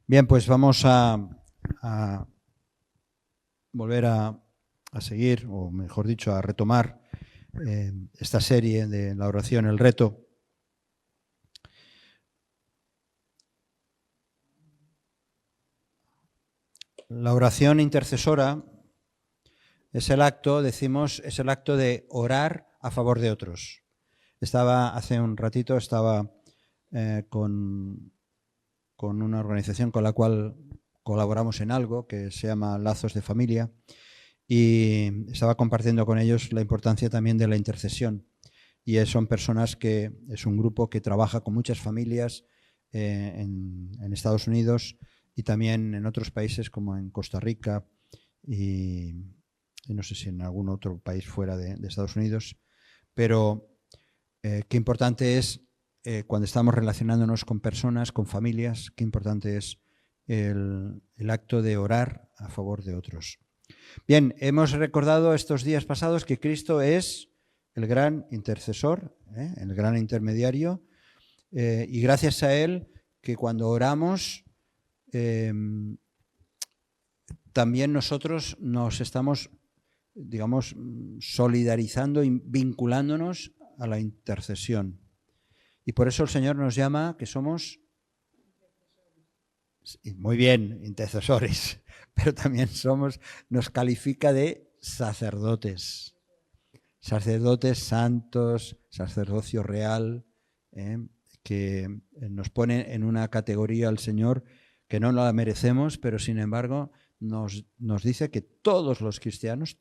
Bien, pues vamos a volver a seguir, o mejor dicho, a retomar esta serie de la oración, el reto. La oración intercesora es el acto, decimos, es el acto de orar a favor de otros. Hace un ratito estaba con una organización con la cual colaboramos en algo que se llama Lazos de Familia, y estaba compartiendo con ellos la importancia también de la intercesión. Y son personas es un grupo que trabaja con muchas familias en Estados Unidos y también en otros países como en Costa Rica y no sé si en algún otro país fuera de Estados Unidos. Pero qué importante es cuando estamos relacionándonos con personas, con familias, qué importante es el acto de orar a favor de otros. Bien, hemos recordado estos días pasados que Cristo es el gran intercesor, el gran intermediario, y gracias a Él que cuando oramos también nosotros nos estamos, digamos, solidarizando y vinculándonos a la intercesión. Y por eso el Señor nos llama que somos, muy bien, intercesores, pero también nos califica de sacerdotes. Sacerdotes santos, sacerdocio real, que nos pone en una categoría al Señor que no la merecemos, pero sin embargo nos dice que todos los cristianos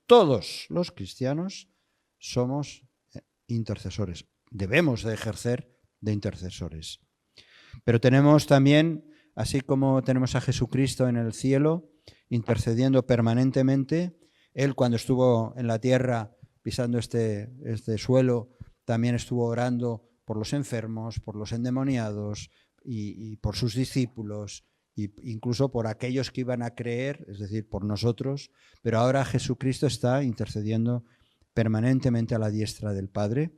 somos intercesores. Debemos de ejercer de intercesores. Pero tenemos también, así como tenemos a Jesucristo en el cielo, intercediendo permanentemente, Él cuando estuvo en la tierra pisando este suelo, también estuvo orando por los enfermos, por los endemoniados y por sus discípulos, e incluso por aquellos que iban a creer, es decir, por nosotros. Pero ahora Jesucristo está intercediendo permanentemente a la diestra del Padre.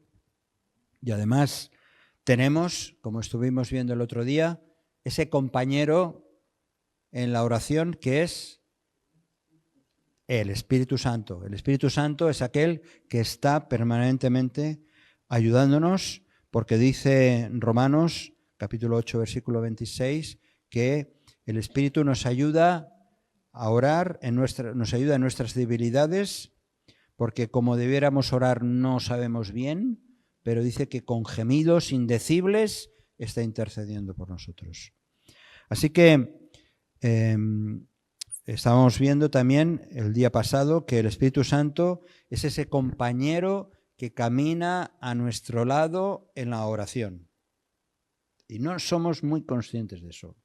Y además tenemos, como estuvimos viendo el otro día, ese compañero en la oración que es el Espíritu Santo. El Espíritu Santo es aquel que está permanentemente ayudándonos, porque dice Romanos capítulo 8, versículo 26, que el Espíritu nos ayuda a orar, nos ayuda en nuestras debilidades, porque como debiéramos orar no sabemos bien, pero dice que con gemidos indecibles está intercediendo por nosotros. Así que estábamos viendo también el día pasado que el Espíritu Santo es ese compañero que camina a nuestro lado en la oración. Y no somos muy conscientes de eso.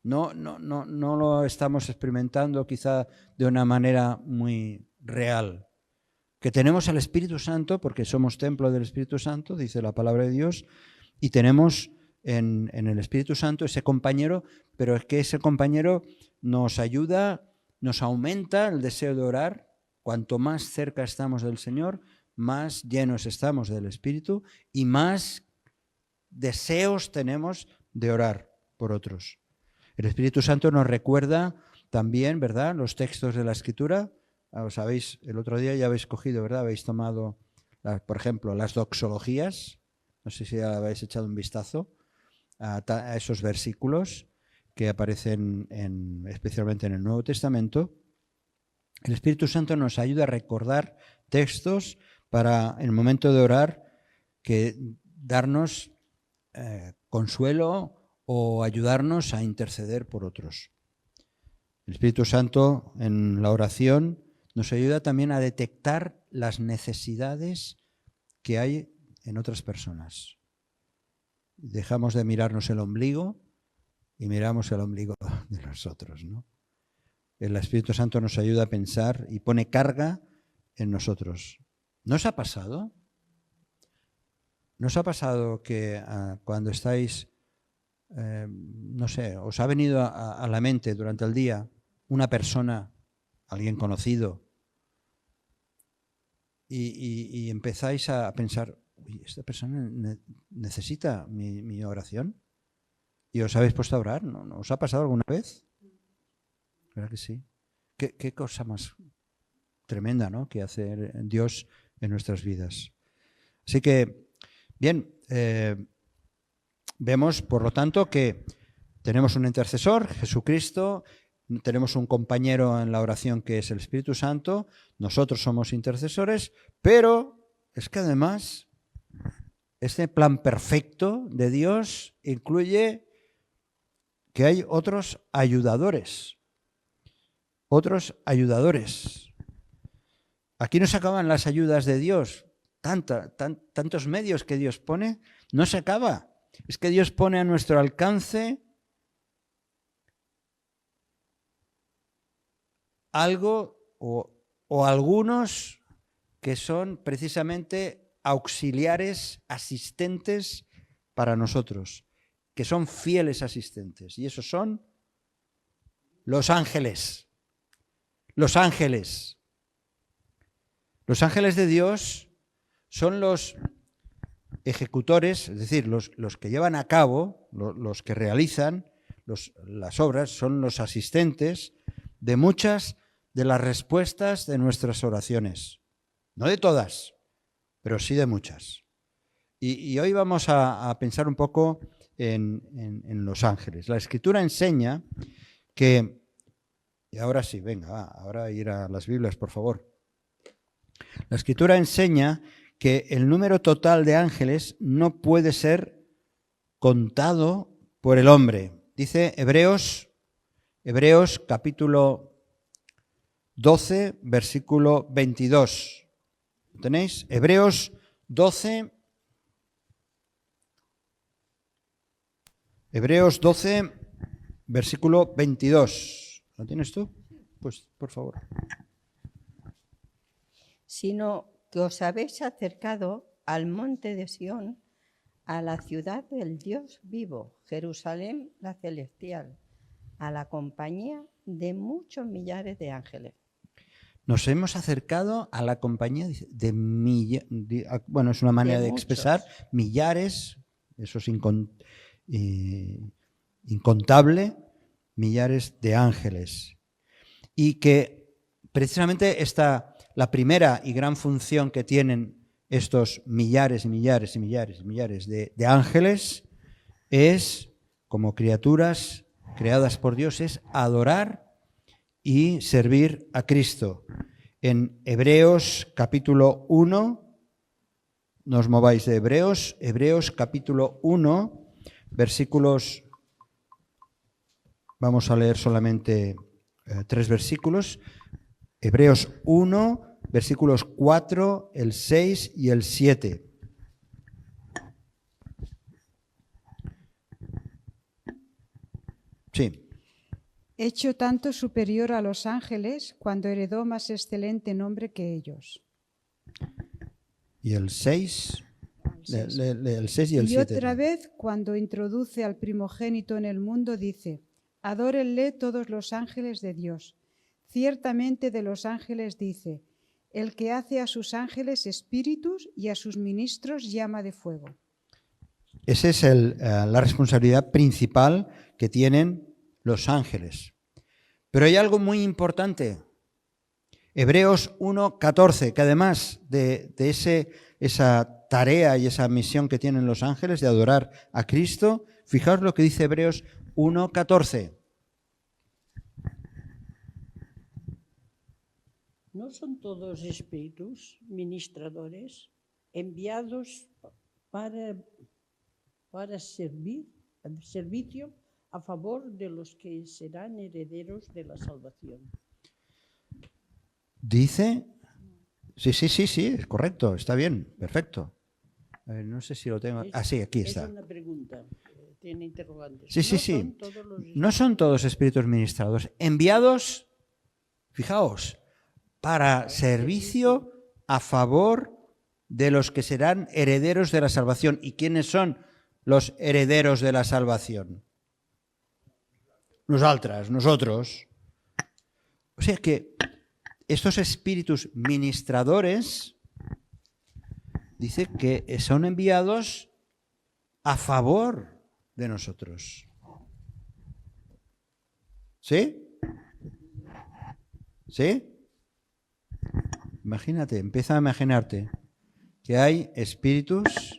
No lo estamos experimentando quizá de una manera muy real. Que tenemos al Espíritu Santo, porque somos templo del Espíritu Santo, dice la palabra de Dios, y tenemos en el Espíritu Santo ese compañero, pero es que ese compañero nos ayuda, nos aumenta el deseo de orar. Cuanto más cerca estamos del Señor, más llenos estamos del Espíritu y más deseos tenemos de orar por otros. El Espíritu Santo nos recuerda también, ¿verdad?, los textos de la Escritura. Os habéis, el otro día ya habéis cogido, ¿verdad? Habéis tomado, por ejemplo, las doxologías. No sé si ya habéis echado un vistazo a esos versículos que aparecen especialmente en el Nuevo Testamento. El Espíritu Santo nos ayuda a recordar textos para, en el momento de orar, que darnos consuelo o ayudarnos a interceder por otros. El Espíritu Santo en la oración nos ayuda también a detectar las necesidades que hay en otras personas. Dejamos de mirarnos el ombligo y miramos el ombligo de los otros, ¿no? El Espíritu Santo nos ayuda a pensar y pone carga en nosotros. ¿No os ha pasado? ¿No os ha pasado que cuando estáis, no sé, os ha venido a la mente durante el día una persona, alguien conocido, y empezáis a pensar, esta persona necesita mi oración? y os habéis puesto a orar. ¿No os ha pasado alguna vez? ¿Verdad que sí? ¿Qué cosa más tremenda, ¿no?, que hace Dios en nuestras vidas? Así que, bien, vemos, por lo tanto, que tenemos un intercesor, Jesucristo, tenemos un compañero en la oración que es el Espíritu Santo, nosotros somos intercesores, pero es que además este plan perfecto de Dios incluye que hay otros ayudadores. Aquí no se acaban las ayudas de Dios, tantos medios que Dios pone, no se acaba. Es que Dios pone a nuestro alcance algo o algunos que son precisamente auxiliares, asistentes para nosotros, que son fieles asistentes. Y esos son los ángeles. Los ángeles. Los ángeles de Dios son los ejecutores, es decir, los que llevan a cabo, los que realizan las obras, son los asistentes de muchas de las respuestas de nuestras oraciones. No de todas, pero sí de muchas. Y hoy vamos a pensar un poco en los ángeles. La Escritura enseña que, y ahora sí, venga, ahora ir a las Biblias, por favor. La Escritura enseña que el número total de ángeles no puede ser contado por el hombre. Dice Hebreos capítulo 12, versículo 22. ¿Lo tenéis? Hebreos 12, versículo 22. ¿Lo tienes tú? Pues, por favor. Sino que os habéis acercado al monte de Sión, a la ciudad del Dios vivo, Jerusalén la celestial, a la compañía de muchos millares de ángeles. Nos hemos acercado a la compañía de millares, bueno, es una manera de expresar, millares, eso es incontable, millares de ángeles. Y que precisamente la primera y gran función que tienen estos millares y millares y millares y millares de ángeles es, como criaturas creadas por Dios, es adorar y servir a Cristo. En Hebreos capítulo 1, no os mováis de Hebreos capítulo 1, versículos, vamos a leer solamente 3 versículos. Hebreos 1, versículos 4, el 6 y el 7. Sí. Hecho tanto superior a los ángeles, cuando heredó más excelente nombre que ellos. Y el 6, el 6 y el 7. Y otra vez, cuando introduce al primogénito en el mundo, dice: adórenle todos los ángeles de Dios. Ciertamente de los ángeles dice: el que hace a sus ángeles espíritus y a sus ministros llama de fuego. Esa es la responsabilidad principal que tienen los ángeles. Pero hay algo muy importante. Hebreos 1:14, que además de esa tarea y esa misión que tienen los ángeles de adorar a Cristo, fijaos lo que dice Hebreos 1:14. ¿No son todos espíritus ministradores enviados para servicio a favor de los que serán herederos de la salvación? Dice, sí, es correcto, está bien, perfecto. A ver, no sé si lo tengo. Sí, aquí está. Es una pregunta, tiene interrogantes. Sí. No son todos espíritus ministradores enviados, fijaos, para servicio a favor de los que serán herederos de la salvación. ¿Y quiénes son los herederos de la salvación? Nosotros. O sea que estos espíritus ministradores, dice que son enviados a favor de nosotros. ¿Sí? ¿Sí? Imagínate, empieza a imaginarte que hay espíritus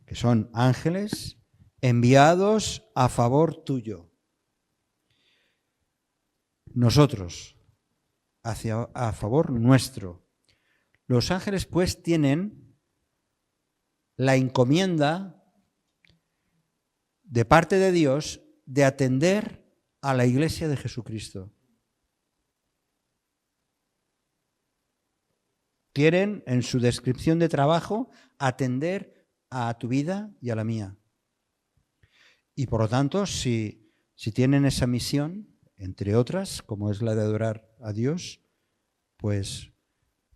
que son ángeles enviados a favor tuyo. Nosotros, a favor nuestro. Los ángeles pues tienen la encomienda de parte de Dios de atender a la Iglesia de Jesucristo. Quieren, en su descripción de trabajo, atender a tu vida y a la mía. Y por lo tanto, si tienen esa misión, entre otras, como es la de adorar a Dios, pues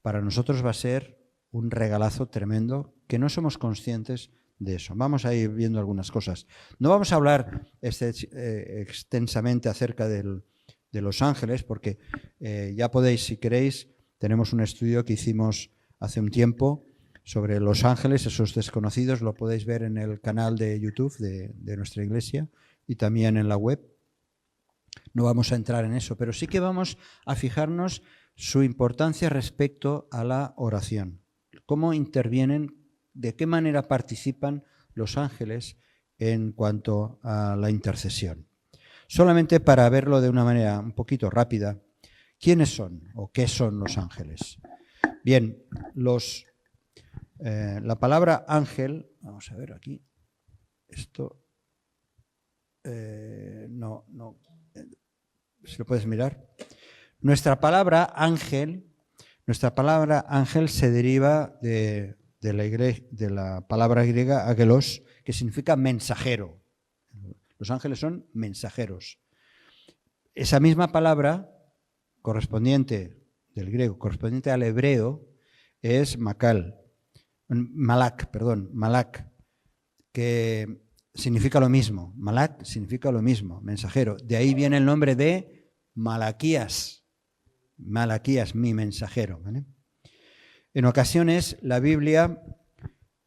para nosotros va a ser un regalazo tremendo que no somos conscientes de eso. Vamos a ir viendo algunas cosas. No vamos a hablar extensamente acerca de los ángeles, porque ya podéis, si queréis, tenemos un estudio que hicimos hace un tiempo sobre los ángeles, esos desconocidos, lo podéis ver en el canal de YouTube de nuestra iglesia y también en la web. No vamos a entrar en eso, pero sí que vamos a fijarnos su importancia respecto a la oración. Cómo intervienen, de qué manera participan los ángeles en cuanto a la intercesión. Solamente para verlo de una manera un poquito rápida, ¿quiénes son o qué son los ángeles? Bien, la palabra ángel, vamos a ver aquí, esto, si lo puedes mirar. Nuestra palabra ángel se deriva de la palabra griega angelos, que significa mensajero. Los ángeles son mensajeros. Esa misma palabra correspondiente del griego, correspondiente al hebreo, es malak, que significa lo mismo. Malak significa lo mismo, mensajero. De ahí viene el nombre de Malaquías. Malaquías, mi mensajero. ¿Vale? En ocasiones la Biblia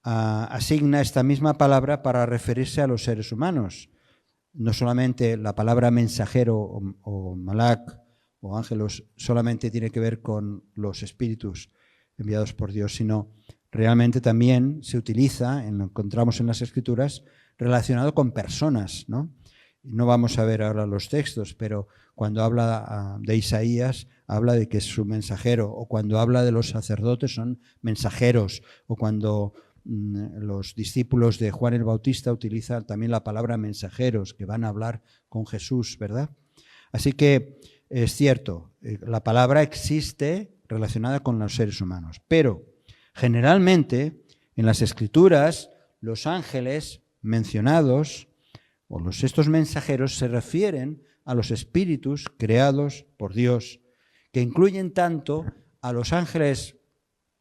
asigna esta misma palabra para referirse a los seres humanos. No solamente la palabra mensajero o malak o ángelos solamente tiene que ver con los espíritus enviados por Dios, sino realmente también se utiliza, lo encontramos en las Escrituras, relacionado con personas, ¿no? No vamos a ver ahora los textos, pero cuando habla de Isaías, habla de que es su mensajero, o cuando habla de los sacerdotes son mensajeros, o cuando los discípulos de Juan el Bautista utilizan también la palabra mensajeros, que van a hablar con Jesús, ¿verdad? Así que es cierto, la palabra existe relacionada con los seres humanos, pero generalmente en las Escrituras los ángeles mencionados o estos mensajeros se refieren a los espíritus creados por Dios, que incluyen tanto a los ángeles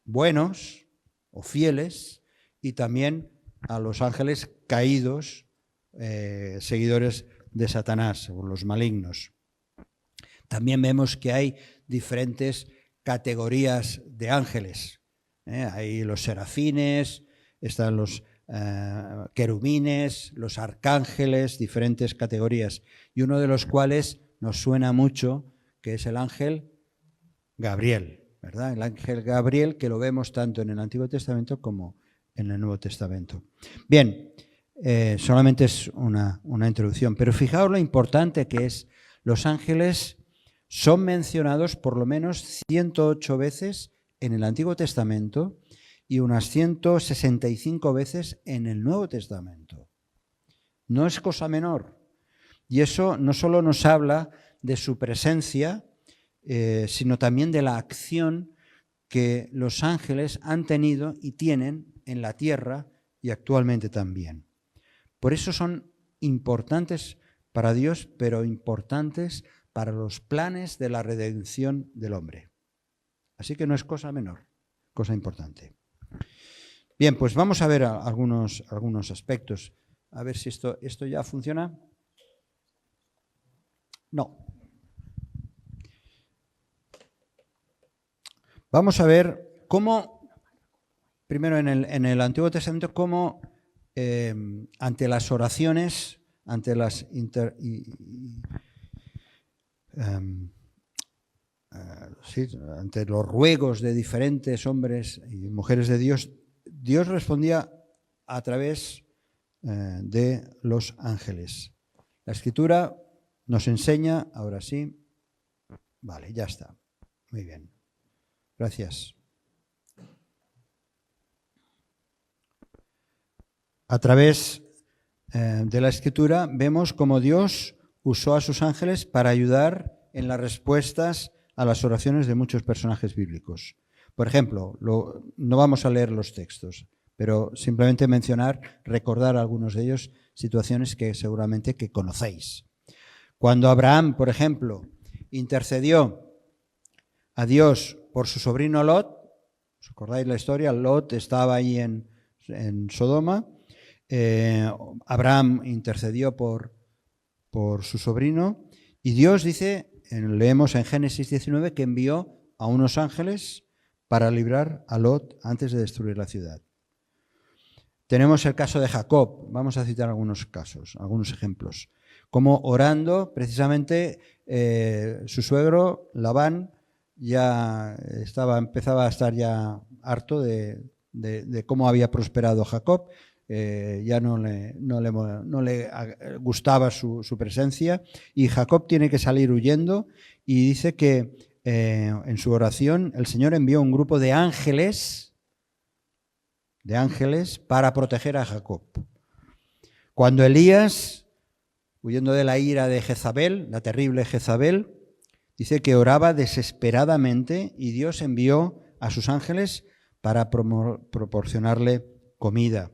buenos o fieles y también a los ángeles caídos, seguidores de Satanás o los malignos. También vemos que hay diferentes categorías de ángeles. Hay los serafines, están los querubines, los arcángeles, diferentes categorías. Y uno de los cuales nos suena mucho, que es el ángel Gabriel, ¿verdad? El ángel Gabriel, que lo vemos tanto en el Antiguo Testamento como en el Nuevo Testamento. Bien, solamente es una introducción, pero fijaos lo importante que es. Los ángeles son mencionados por lo menos 108 veces en el Antiguo Testamento y unas 165 veces en el Nuevo Testamento. No es cosa menor. Y eso no solo nos habla de su presencia, sino también de la acción que los ángeles han tenido y tienen en la tierra y actualmente también. Por eso son importantes para Dios, pero importantes para los planes de la redención del hombre. Así que no es cosa menor, cosa importante. Bien, pues vamos a ver algunos aspectos. A ver si esto ya funciona. No. Vamos a ver cómo, primero en el Antiguo Testamento, cómo ante las oraciones, ante las sí, ante los ruegos de diferentes hombres y mujeres de Dios, Dios respondía a través de los ángeles. La Escritura nos enseña, ahora sí, vale, ya está, muy bien, gracias. A través de la Escritura vemos cómo Dios usó a sus ángeles para ayudar en las respuestas a las oraciones de muchos personajes bíblicos. Por ejemplo, no vamos a leer los textos, pero simplemente mencionar, recordar algunos de ellos, situaciones que seguramente que conocéis. Cuando Abraham, por ejemplo, intercedió a Dios por su sobrino Lot, ¿os acordáis la historia? Lot estaba ahí en Sodoma. Abraham intercedió por su sobrino y Dios dice, leemos en Génesis 19, que envió a unos ángeles para librar a Lot antes de destruir la ciudad. Tenemos el caso de Jacob, vamos a citar algunos casos, algunos ejemplos. Como orando, precisamente su suegro Labán ya empezaba a estar ya harto de cómo había prosperado Jacob. Ya no le gustaba su presencia y Jacob tiene que salir huyendo y dice que en su oración el Señor envió un grupo de ángeles para proteger a Jacob. Cuando Elías, huyendo de la ira de Jezabel, la terrible Jezabel, dice que oraba desesperadamente y Dios envió a sus ángeles para proporcionarle comida.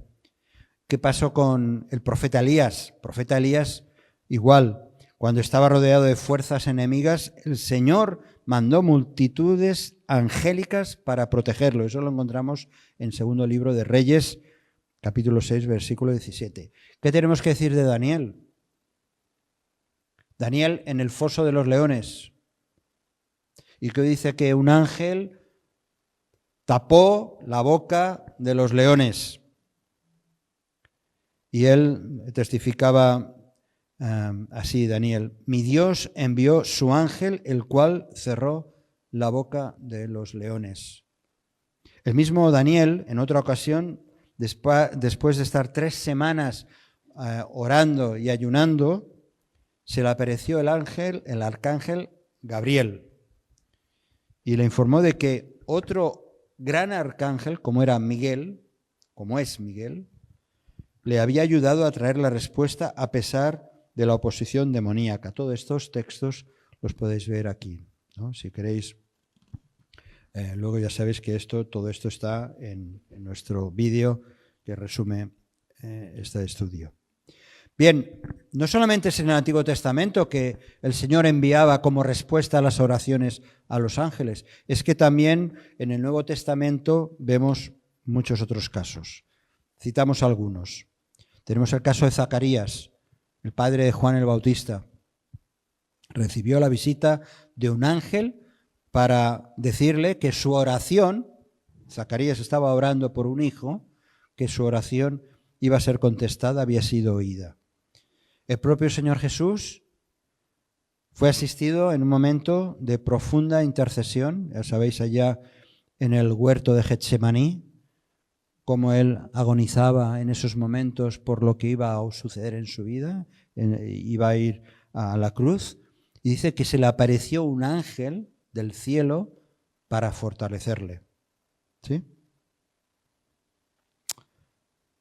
¿Qué pasó con el profeta Elías? El profeta Elías, igual, cuando estaba rodeado de fuerzas enemigas, el Señor mandó multitudes angélicas para protegerlo. Eso lo encontramos en segundo libro de Reyes, capítulo 6, versículo 17. ¿Qué tenemos que decir de Daniel? Daniel en el foso de los leones. Y que dice que un ángel tapó la boca de los leones. Y él testificaba así, Daniel: mi Dios envió su ángel, el cual cerró la boca de los leones. El mismo Daniel, en otra ocasión, después de estar 3 semanas orando y ayunando, se le apareció el arcángel Gabriel, y le informó de que otro gran arcángel, como es Miguel, le había ayudado a traer la respuesta a pesar de la oposición demoníaca. Todos estos textos los podéis ver aquí, ¿no? Si queréis. Luego ya sabéis que todo esto está en nuestro vídeo que resume este estudio. Bien, no solamente es en el Antiguo Testamento que el Señor enviaba como respuesta a las oraciones a los ángeles, es que también en el Nuevo Testamento vemos muchos otros casos. Citamos algunos. Tenemos el caso de Zacarías, el padre de Juan el Bautista. Recibió la visita de un ángel para decirle que su oración, Zacarías estaba orando por un hijo, que su oración iba a ser contestada, había sido oída. El propio Señor Jesús fue asistido en un momento de profunda intercesión, ya sabéis, allá en el huerto de Getsemaní, cómo él agonizaba en esos momentos por lo que iba a suceder en su vida, iba a ir a la cruz, y dice que se le apareció un ángel del cielo para fortalecerle. ¿Sí?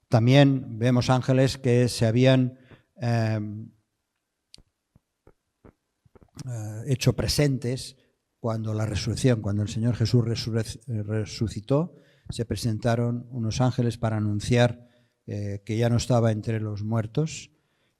También vemos ángeles que se habían hecho presentes cuando la resurrección, cuando el Señor Jesús resucitó. Se presentaron unos ángeles para anunciar que ya no estaba entre los muertos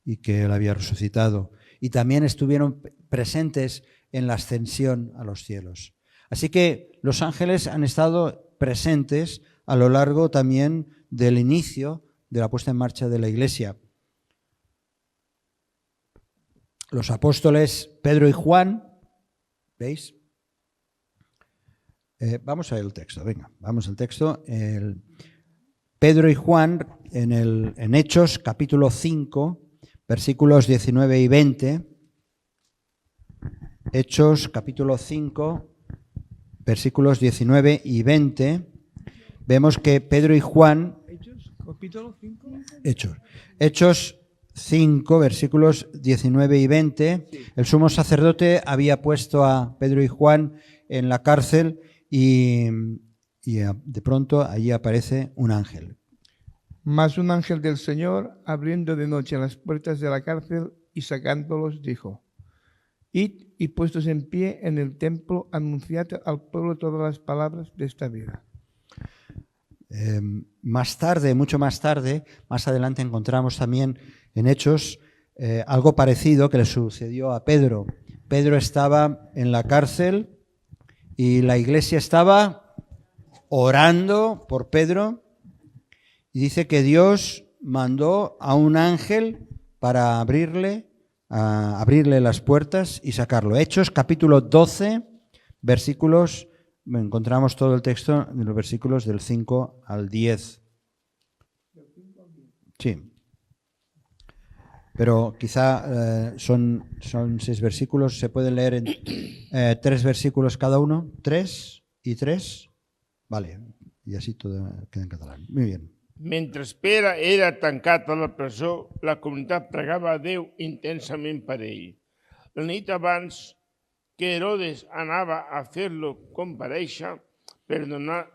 y que Él había resucitado. Y también estuvieron presentes en la ascensión a los cielos. Así que los ángeles han estado presentes a lo largo también del inicio de la puesta en marcha de la Iglesia. Los apóstoles Pedro y Juan, ¿veis? Vamos a ver el texto, venga, vamos al texto. Pedro y Juan, en Hechos, capítulo 5, versículos 19 y 20. Hechos capítulo 5, versículos 19 y 20, vemos que Pedro y Juan, Hechos 5, versículos 19 y 20, el sumo sacerdote había puesto a Pedro y Juan en la cárcel y de pronto allí aparece un ángel. Mas un ángel del Señor, abriendo de noche las puertas de la cárcel y sacándolos, dijo: Id y puestos en pie en el templo, anunciad al pueblo todas las palabras de esta vida. Más tarde, mucho más tarde, más adelante encontramos también en Hechos algo parecido que le sucedió a Pedro. Pedro estaba en la cárcel y la iglesia estaba orando por Pedro y dice que Dios mandó a un ángel para abrirle las puertas y sacarlo. Hechos capítulo 12, versículos, encontramos todo el texto en los versículos del 5 al 10. Sí. Pero quizá son 6 versículos, se pueden leer en 3 versículos cada uno, 3 y 3. Vale, y así todo queda en catalán. Muy bien. Mentre Pere era tancat a la presó, la comunitat pregava a Déu intensament per ell. La nit abans que Herodes anava a fer-lo comparèixer per donar,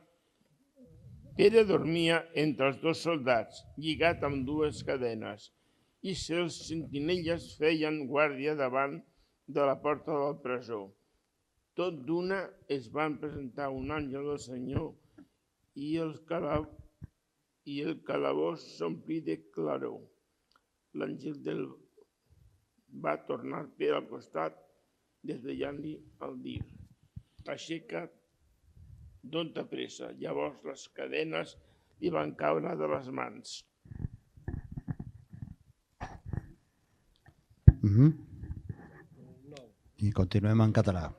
Pere dormia entre els 2 soldats, lligat amb 2 cadenes, i els sentinelles feien guàrdia davant de la porta de la presó. Tot d'una es van presentar un àngel del Senyor i el calabós s'omplí de claror. L'àngel va tornar Pere al costat, desvellant-li el dir: Aixeca't, dona pressa. Llavors les cadenes li van caure de les mans. I continuem en català.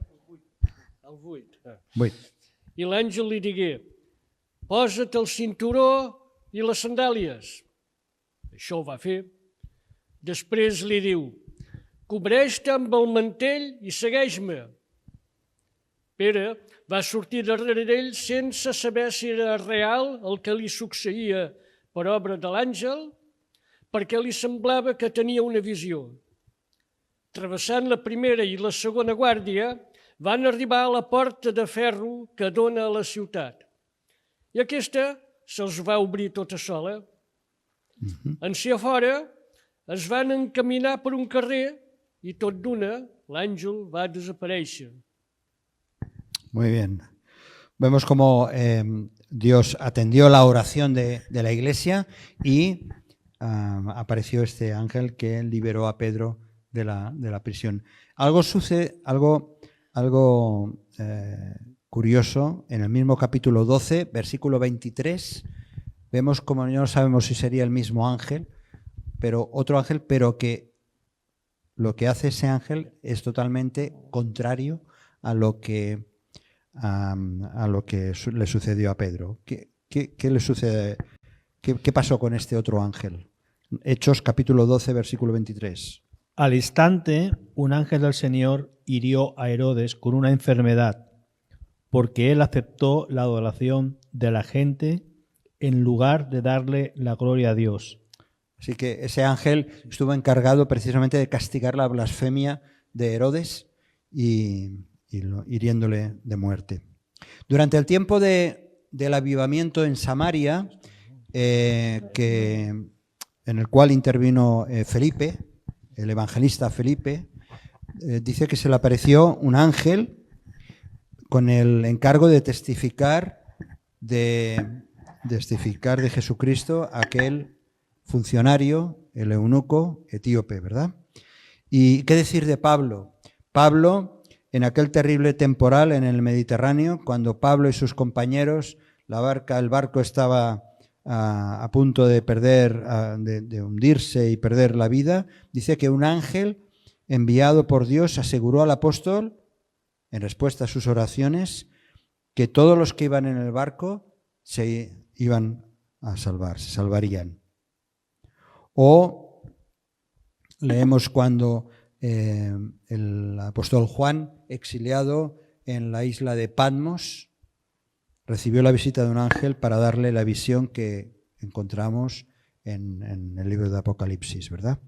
El 8. 8. I l'àngel li digué: posa't el cinturó i les sandàlies. Això ho va fer. Després li diu: cobreix-te amb el mantell i segueix-me. Pere va sortir darrere d'ell sense saber si era real el que li succeïa per obra de l'àngel, perquè li semblava que tenia una visió. Travessant la primera i la segona guàrdia, van arribar a la porta de ferro que dona a la ciutat. I aquesta se'ls va obrir tota sola. En si a fora es van encaminar per un carrer i tot d'una l'àngel va desaparèixer. Muy bien. Vemos cómo Dios atendió la oración de la iglesia y apareció este ángel que liberó a Pedro de la prisión. Algo sucede, algo curioso, en el mismo capítulo 12, versículo 23, vemos como no sabemos si sería el mismo ángel, pero otro ángel, pero que lo que hace ese ángel es totalmente contrario a lo que le sucedió a Pedro. ¿Qué le sucede? ¿Qué pasó con este otro ángel? Hechos capítulo 12, versículo 23. Al instante, un ángel del Señor hirió a Herodes con una enfermedad, porque él aceptó la adoración de la gente en lugar de darle la gloria a Dios. Así que ese ángel estuvo encargado precisamente de castigar la blasfemia de Herodes y hiriéndole de muerte. Durante el tiempo del avivamiento en Samaria, en el cual intervino Felipe, el evangelista Felipe, dice que se le apareció un ángel con el encargo de testificar de Jesucristo a aquel funcionario, el eunuco etíope, ¿verdad? ¿Y qué decir de Pablo? Pablo, en aquel terrible temporal en el Mediterráneo, cuando Pablo y sus compañeros, el barco estaba a punto de de hundirse y perder la vida, dice que un ángel enviado por Dios aseguró al apóstol, en respuesta a sus oraciones, que todos los que iban en el barco se iban a salvar, se salvarían. O leemos cuando el apóstol Juan, exiliado en la isla de Patmos, recibió la visita de un ángel para darle la visión que encontramos en el libro de Apocalipsis, ¿verdad?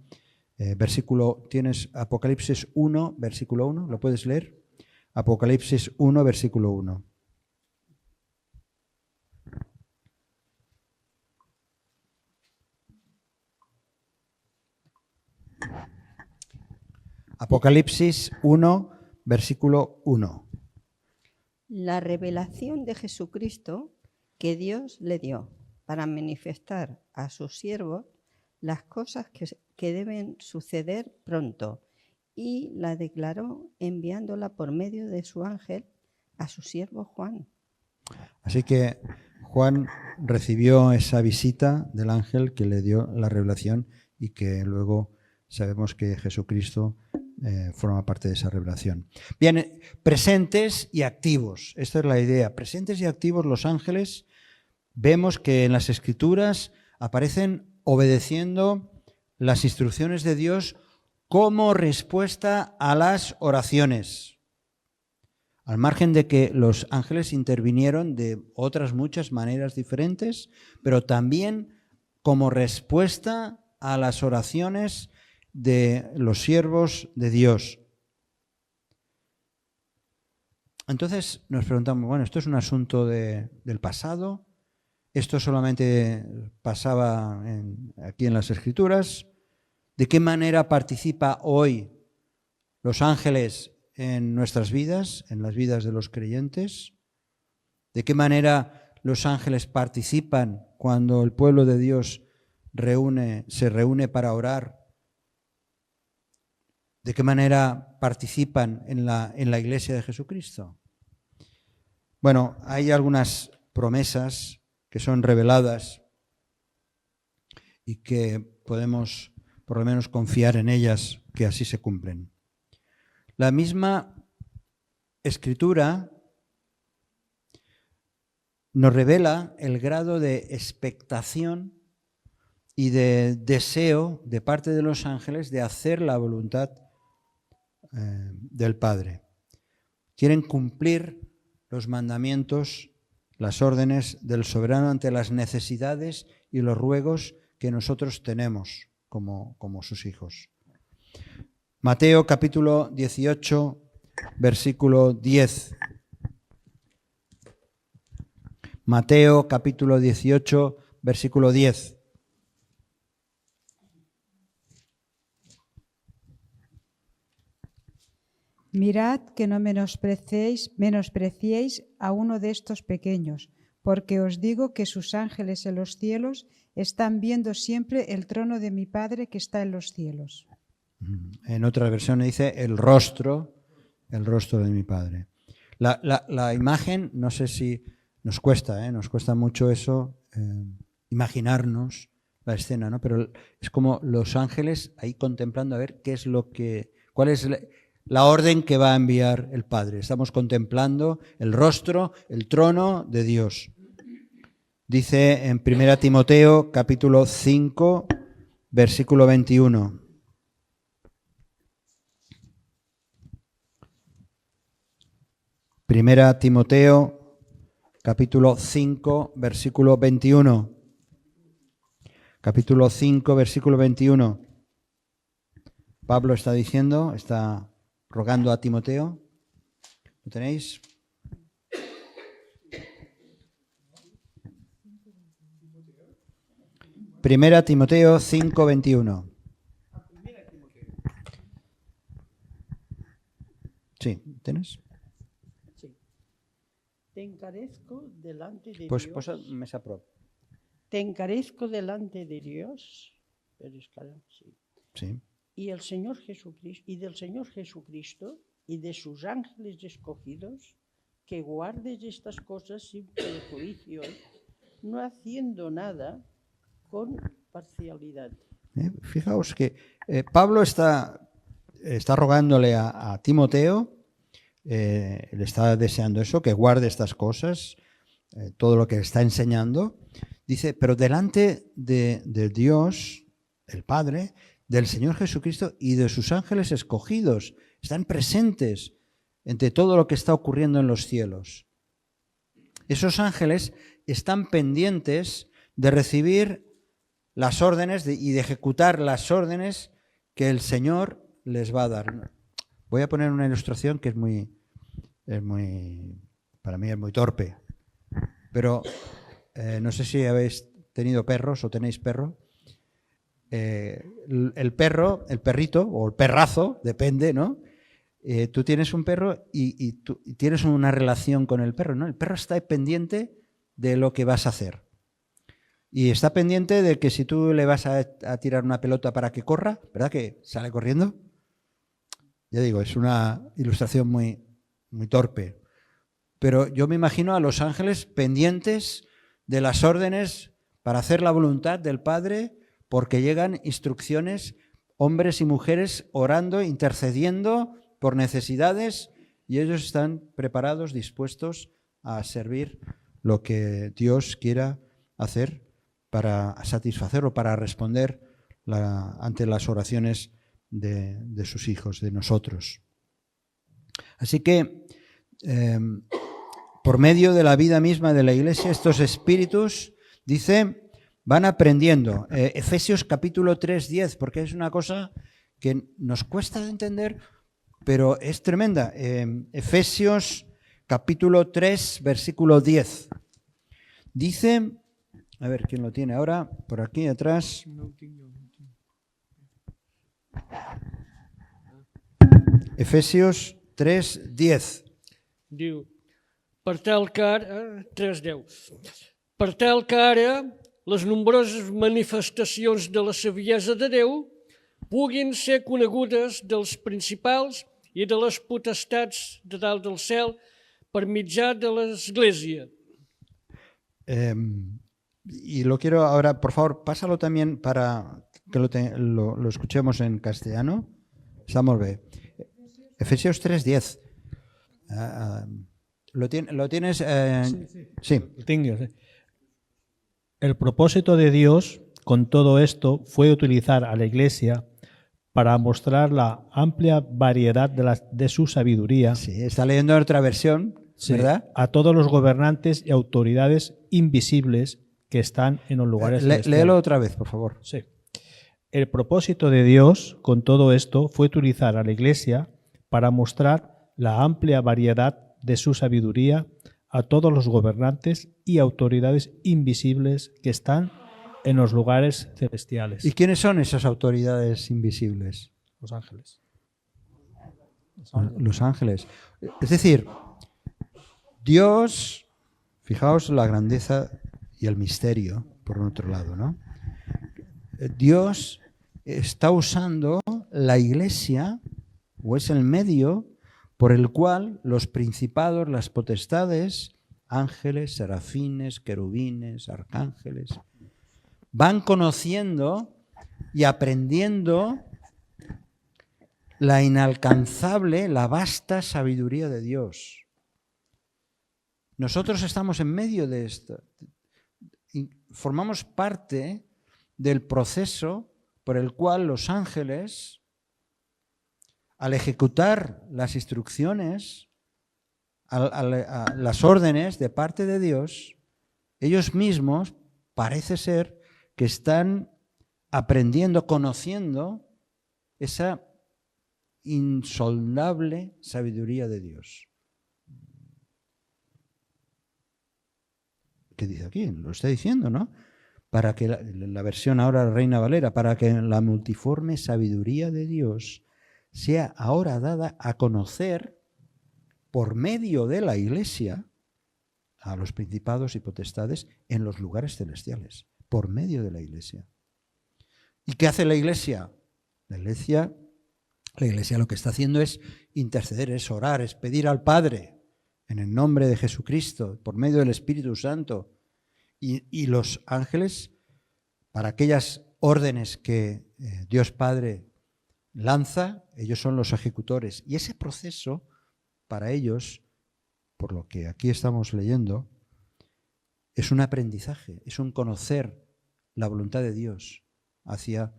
¿Tienes Apocalipsis 1, versículo 1? ¿Lo puedes leer? Apocalipsis 1, versículo 1. Apocalipsis 1, versículo 1. La revelación de Jesucristo que Dios le dio para manifestar a sus siervos las cosas que deben suceder pronto, y la declaró enviándola por medio de su ángel a su siervo Juan. Así que Juan recibió esa visita del ángel que le dio la revelación y que luego sabemos que Jesucristo forma parte de esa revelación. Bien, presentes y activos. Esta es la idea. Presentes y activos, los ángeles, vemos que en las Escrituras aparecen obedeciendo las instrucciones de Dios como respuesta a las oraciones. Al margen de que los ángeles intervinieron de otras muchas maneras diferentes, pero también como respuesta a las oraciones de los siervos de Dios. Entonces nos preguntamos, bueno, ¿esto es un asunto del pasado? ¿Esto solamente pasaba aquí en las Escrituras? ¿De qué manera participa hoy los ángeles en nuestras vidas, en las vidas de los creyentes? ¿De qué manera los ángeles participan cuando el pueblo de Dios se reúne para orar? ¿De qué manera participan en la Iglesia de Jesucristo? Bueno, hay algunas promesas que son reveladas y que podemos por lo menos confiar en ellas, que así se cumplen. La misma Escritura nos revela el grado de expectación y de deseo de parte de los ángeles de hacer la voluntad del Padre. Quieren cumplir los mandamientos, las órdenes del soberano ante las necesidades y los ruegos que nosotros tenemos como sus hijos. Mateo capítulo 18, versículo 10. Mateo capítulo 18, versículo 10. Mirad que no menospreciéis a uno de estos pequeños, porque os digo que sus ángeles en los cielos están viendo siempre el trono de mi Padre que está en los cielos. En otra versión dice el rostro de mi Padre. La imagen, no sé si nos cuesta mucho eso, imaginarnos la escena, ¿no? Pero es como los ángeles ahí contemplando a ver cuál es la orden que va a enviar el Padre. Estamos contemplando el rostro, el trono de Dios. Dice en 1 Timoteo capítulo 5, versículo 21. Primera Timoteo capítulo 5, versículo 21. Capítulo 5, versículo 21. Pablo está rogando a Timoteo. ¿Lo tenéis? Primera Timoteo 5, 21. Sí, ¿tienes? Sí. Te encarezco delante de Pues Dios. posa mesa prop. Te encarezco delante de Dios, Sí. y del Señor Jesucristo y de sus ángeles escogidos, que guardes estas cosas sin perjuicio, no haciendo nada con parcialidad. Fijaos que Pablo está rogándole a Timoteo, le está deseando eso, que guarde estas cosas, todo lo que está enseñando. Dice, pero delante de Dios, el Padre, del Señor Jesucristo y de sus ángeles escogidos. Están presentes entre todo lo que está ocurriendo en los cielos. Esos ángeles están pendientes de recibir las órdenes y de ejecutar las órdenes que el Señor les va a dar. Voy a poner una ilustración que para mí es muy torpe, pero no sé si habéis tenido perros o tenéis perro. El perrito o el perrazo, depende, ¿no? Tú tienes un perro y tú tienes una relación con el perro, ¿no? El perro está pendiente de lo que vas a hacer. Y está pendiente de que si tú le vas a tirar una pelota para que corra, ¿verdad que sale corriendo? Ya digo, es una ilustración muy, muy torpe. Pero yo me imagino a los ángeles pendientes de las órdenes para hacer la voluntad del Padre, porque llegan instrucciones, hombres y mujeres orando, intercediendo por necesidades, y ellos están preparados, dispuestos a servir lo que Dios quiera hacer para satisfacer o para responder ante las oraciones de sus hijos, de nosotros. Así que, por medio de la vida misma de la Iglesia, estos espíritus, dice, van aprendiendo. Efesios capítulo 3:10, porque es una cosa que nos cuesta de entender, pero es tremenda. Efesios capítulo 3, versículo 10. Dice, a ver quién lo tiene ahora, por aquí atrás. Efesios 3:10. Diu, per tal que ara, 3:10, per tal que ara les nombroses manifestacions de la saviesa de Déu puguin ser conegudes dels principals i de les potestats de dalt del cel per mitjà de l'Església. Y lo quiero ahora, por favor, pásalo también para que lo escuchemos en castellano. Estamos bien. Efesios 3:10. ¿Lo tienes? Sí. El propósito de Dios con todo esto fue utilizar a la Iglesia para mostrar la amplia variedad de su sabiduría. Sí, está leyendo otra versión, ¿verdad? A todos los gobernantes y autoridades invisibles que están en los lugares celestiales. Léelo otra vez, por favor. Sí. El propósito de Dios con todo esto fue utilizar a la Iglesia para mostrar la amplia variedad de su sabiduría a todos los gobernantes y autoridades invisibles que están en los lugares celestiales. ¿Y quiénes son esas autoridades invisibles? Los ángeles. Los ángeles. Es decir, Dios, fijaos la grandeza y el misterio, por otro lado, ¿no? Dios está usando la Iglesia, o es el medio por el cual los principados, las potestades, ángeles, serafines, querubines, arcángeles, van conociendo y aprendiendo la inalcanzable, la vasta sabiduría de Dios. Nosotros estamos en medio de esto. Formamos parte del proceso por el cual los ángeles, al ejecutar las instrucciones, a las órdenes de parte de Dios, ellos mismos parece ser que están aprendiendo, conociendo esa insondable sabiduría de Dios. ¿Qué dice aquí? Lo está diciendo, ¿no? Para que la versión ahora Reina Valera, para que la multiforme sabiduría de Dios sea ahora dada a conocer por medio de la Iglesia a los principados y potestades en los lugares celestiales, por medio de la Iglesia. ¿Y qué hace la Iglesia? La Iglesia lo que está haciendo es interceder, es orar, es pedir al Padre en el nombre de Jesucristo, por medio del Espíritu Santo. Y los ángeles, para aquellas órdenes que Dios Padre lanza, ellos son los ejecutores. Y ese proceso, para ellos, por lo que aquí estamos leyendo, es un aprendizaje, es un conocer la voluntad de Dios hacia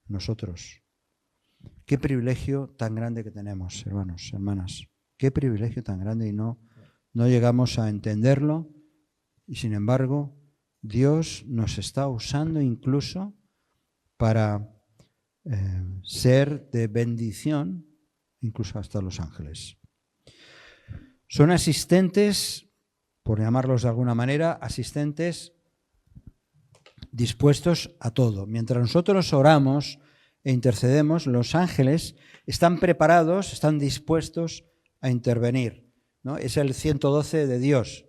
nosotros. Qué privilegio tan grande que tenemos, hermanos, hermanas. Qué privilegio tan grande y no llegamos a entenderlo. Y sin embargo, Dios nos está usando incluso para ser de bendición, incluso hasta los ángeles. Son asistentes, por llamarlos de alguna manera, asistentes dispuestos a todo. Mientras nosotros oramos e intercedemos, los ángeles están preparados, están dispuestos a intervenir, ¿no? Es el 112 de Dios,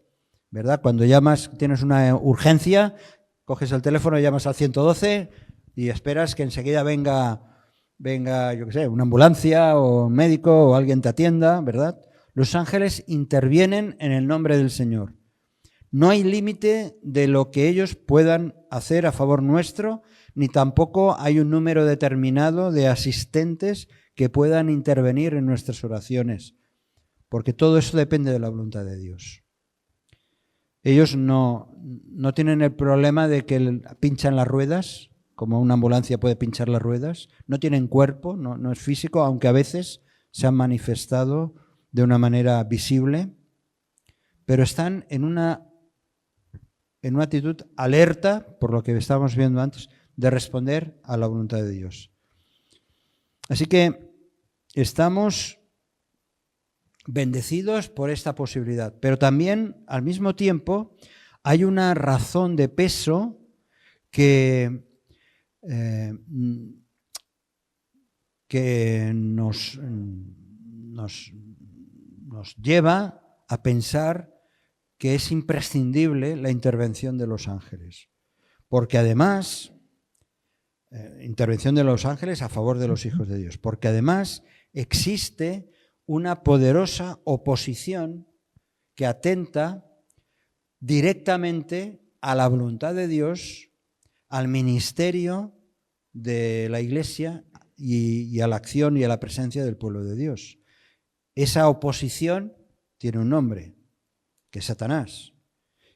¿verdad? Cuando llamas, tienes una urgencia, coges el teléfono, llamas al 112 y esperas que enseguida venga, yo qué sé, una ambulancia o un médico o alguien te atienda, ¿verdad? Los ángeles intervienen en el nombre del Señor. No hay límite de lo que ellos puedan hacer a favor nuestro, ni tampoco hay un número determinado de asistentes que puedan intervenir en nuestras oraciones, porque todo eso depende de la voluntad de Dios. Ellos no tienen el problema de que pinchan las ruedas, como una ambulancia puede pinchar las ruedas, no tienen cuerpo, no es físico, aunque a veces se han manifestado de una manera visible, pero están en una actitud alerta, por lo que estábamos viendo antes, de responder a la voluntad de Dios. Así que estamos bendecidos por esta posibilidad, pero también al mismo tiempo hay una razón de peso que nos lleva a pensar que es imprescindible la intervención de los ángeles, porque además, intervención de los ángeles a favor de los hijos de Dios, porque además existe una poderosa oposición que atenta directamente a la voluntad de Dios, al ministerio de la Iglesia y a la acción y a la presencia del pueblo de Dios. Esa oposición tiene un nombre, que es Satanás,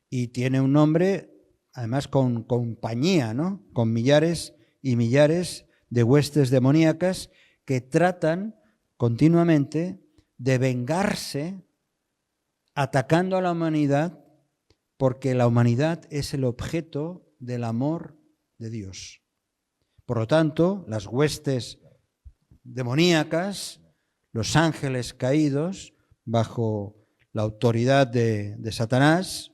y tiene un nombre además con compañía, ¿no? Con millares y millares de huestes demoníacas que tratan continuamente de vengarse atacando a la humanidad, porque la humanidad es el objeto del amor de Dios. Por lo tanto, las huestes demoníacas, los ángeles caídos bajo la autoridad de Satanás,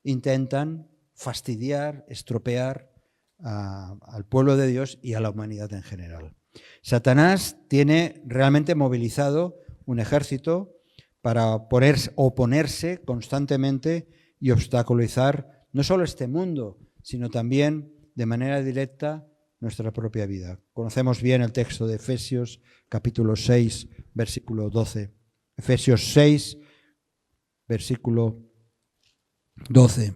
intentan fastidiar, estropear al pueblo de Dios y a la humanidad en general. Satanás tiene realmente movilizado un ejército para oponerse constantemente y obstaculizar no solo este mundo, sino también de manera directa nuestra propia vida. Conocemos bien el texto de Efesios capítulo 6, versículo 12. Efesios 6, versículo 12.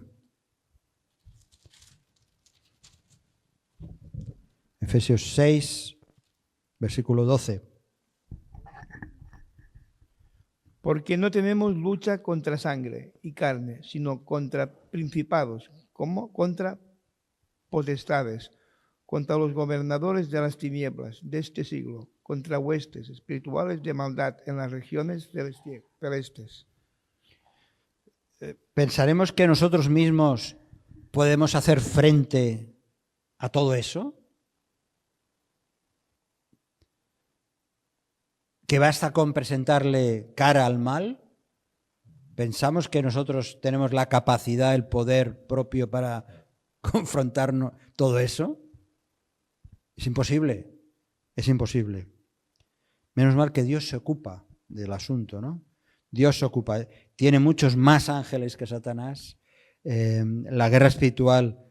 Efesios 6, versículo 12. Porque no tenemos lucha contra sangre y carne, sino contra principados, como contra potestades, contra los gobernadores de las tinieblas de este siglo, contra huestes espirituales de maldad en las regiones celestes. ¿Pensaremos que nosotros mismos podemos hacer frente a todo eso? ¿Que basta con presentarle cara al mal? ¿Pensamos que nosotros tenemos la capacidad, el poder propio para confrontarnos todo eso? Es imposible, es imposible. Menos mal que Dios se ocupa del asunto, ¿no? Dios se ocupa. Tiene muchos más ángeles que Satanás. La guerra espiritual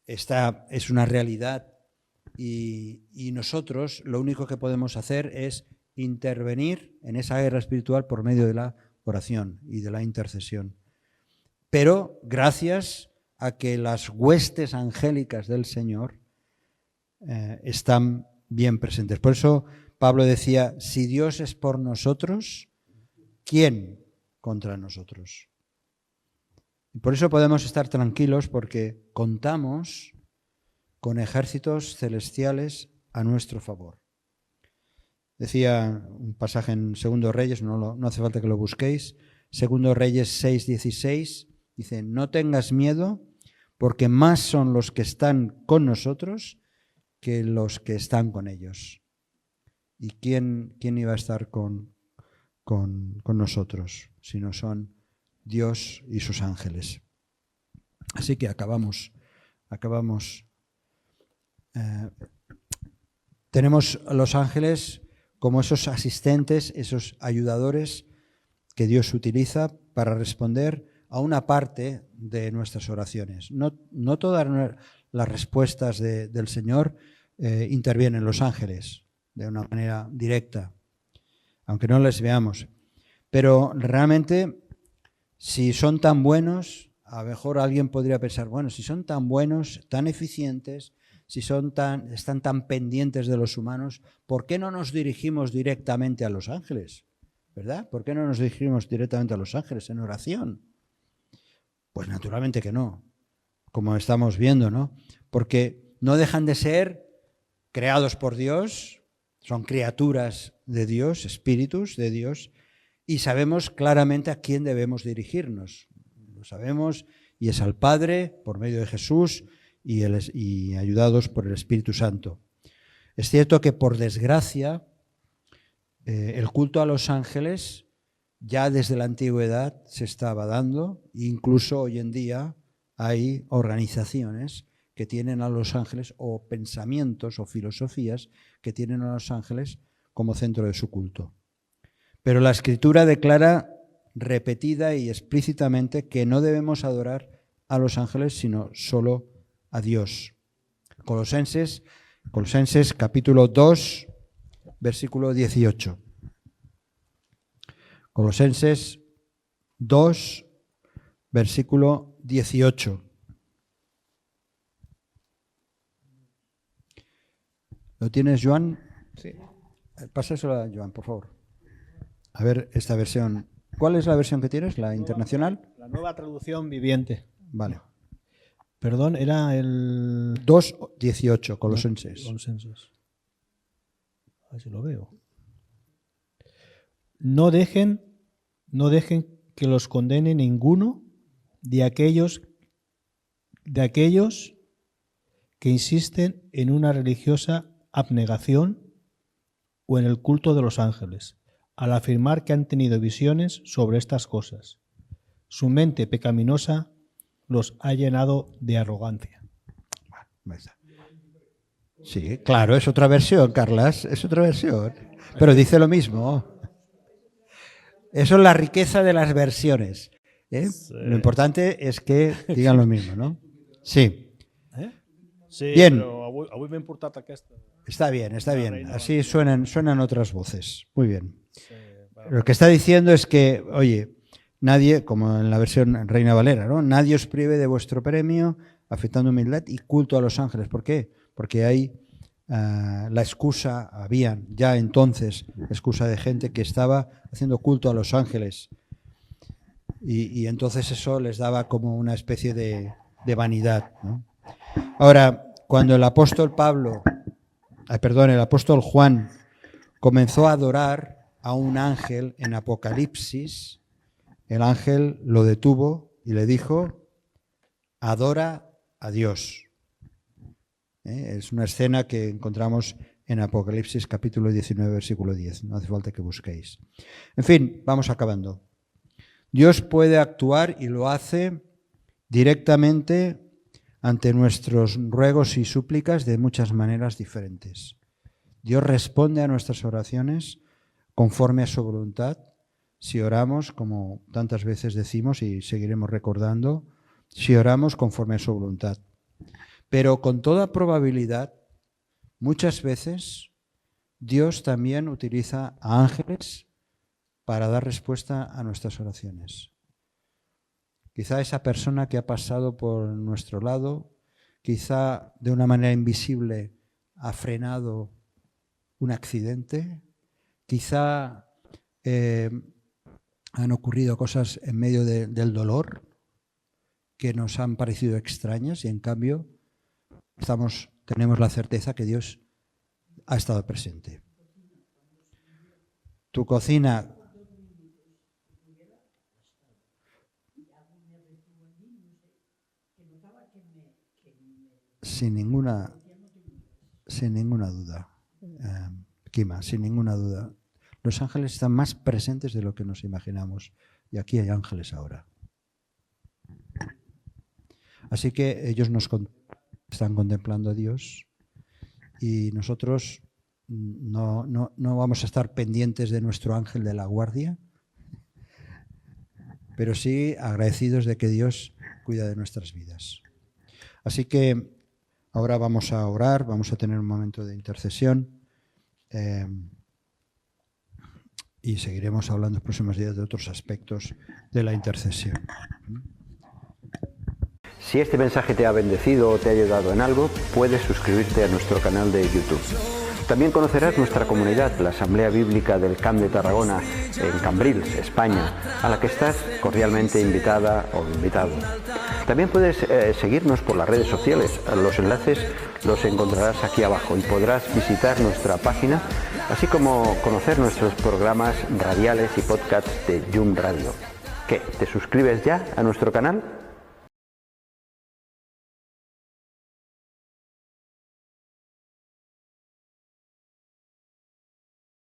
es una realidad y nosotros lo único que podemos hacer es intervenir en esa guerra espiritual por medio de la oración y de la intercesión. Pero gracias a que las huestes angélicas del Señor están bien presentes. Por eso Pablo decía, si Dios es por nosotros, ¿quién contra nosotros? Y por eso podemos estar tranquilos porque contamos con ejércitos celestiales a nuestro favor. Decía un pasaje en 2 Reyes, no hace falta que lo busquéis, 2 Reyes 6:16, dice, no tengas miedo, porque más son los que están con nosotros que los que están con ellos. ¿Y quién iba a estar con nosotros? Si no son Dios y sus ángeles. Así que acabamos. Tenemos a los ángeles como esos asistentes, esos ayudadores que Dios utiliza para responder a una parte de nuestras oraciones. No todas las respuestas del Señor intervienen los ángeles de una manera directa, aunque no les veamos. Pero realmente, si son tan buenos, a lo mejor alguien podría pensar, bueno, si son tan buenos, tan eficientes, si están tan pendientes de los humanos, ¿por qué no nos dirigimos directamente a los ángeles? ¿Verdad? ¿Por qué no nos dirigimos directamente a los ángeles en oración? Pues naturalmente que no, como estamos viendo, ¿no? Porque no dejan de ser creados por Dios, son criaturas de Dios, espíritus de Dios, y sabemos claramente a quién debemos dirigirnos. Lo sabemos, y es al Padre, por medio de Jesús, y ayudados por el Espíritu Santo. Es cierto que, por desgracia, el culto a los ángeles ya desde la antigüedad se estaba dando, incluso hoy en día hay organizaciones que tienen a los ángeles, o pensamientos o filosofías que tienen a los ángeles como centro de su culto. Pero la Escritura declara repetida y explícitamente que no debemos adorar a los ángeles, sino solo a Dios. Colosenses capítulo 2, versículo 18. Colosenses 2, versículo 18. ¿Lo tienes, Joan? Sí. Pásaselo a Joan, por favor. A ver esta versión. ¿Cuál es la versión que tienes? ¿La internacional? La nueva traducción viviente. Vale. Perdón, era el 2:18, Colosenses. Colosenses. A ver si lo veo. No dejen que los condene ninguno de aquellos que insisten en una religiosa abnegación o en el culto de los ángeles, al afirmar que han tenido visiones sobre estas cosas. Su mente pecaminosa los ha llenado de arrogancia. Sí, claro, es otra versión, Carlas, es otra versión, pero dice lo mismo. Eso es la riqueza de las versiones, ¿eh? Sí. Lo importante es que digan lo mismo, ¿no? Sí. Sí, bien. Però avui m'he importat aquesta. Está bien. Así suenan otras voces. Muy bien. Sí, bueno. Lo que está diciendo es que, oye, nadie, como en la versión Reina Valera, ¿no? Nadie os prive de vuestro premio, afectando humildad y culto a los ángeles. ¿Por qué? Porque hay la excusa, había ya entonces excusa de gente que estaba haciendo culto a los ángeles. Y entonces eso les daba como una especie de vanidad, ¿no? Ahora, cuando el apóstol Juan comenzó a adorar a un ángel en Apocalipsis, el ángel lo detuvo y le dijo: adora a Dios. Es una escena que encontramos en Apocalipsis capítulo 19, versículo 10. No hace falta que busquéis. En fin, vamos acabando. Dios puede actuar, y lo hace directamente ante nuestros ruegos y súplicas de muchas maneras diferentes. Dios responde a nuestras oraciones conforme a su voluntad. Si oramos, como tantas veces decimos y seguiremos recordando, si oramos conforme a su voluntad. Pero con toda probabilidad, muchas veces Dios también utiliza a ángeles para dar respuesta a nuestras oraciones. Quizá esa persona que ha pasado por nuestro lado, quizá de una manera invisible ha frenado un accidente, quizá han ocurrido cosas en medio del dolor que nos han parecido extrañas, y en cambio tenemos la certeza que Dios ha estado presente. Tu cocina... Sin ninguna duda, Kima, sin ninguna duda. Los ángeles están más presentes de lo que nos imaginamos. Y aquí hay ángeles ahora. Así que ellos están contemplando a Dios y nosotros no vamos a estar pendientes de nuestro ángel de la guardia, pero sí agradecidos de que Dios cuida de nuestras vidas. Así que ahora vamos a orar, vamos a tener un momento de intercesión y seguiremos hablando en los próximos días de otros aspectos de la intercesión. Si este mensaje te ha bendecido o te ha ayudado en algo, puedes suscribirte a nuestro canal de YouTube. También conocerás nuestra comunidad, la Asamblea Bíblica del Camp de Tarragona, en Cambrils, España, a la que estás cordialmente invitada o invitado. También puedes seguirnos por las redes sociales. Los enlaces los encontrarás aquí abajo y podrás visitar nuestra página, así como conocer nuestros programas radiales y podcasts de Yum Radio. ¿Qué? ¿Te suscribes ya a nuestro canal?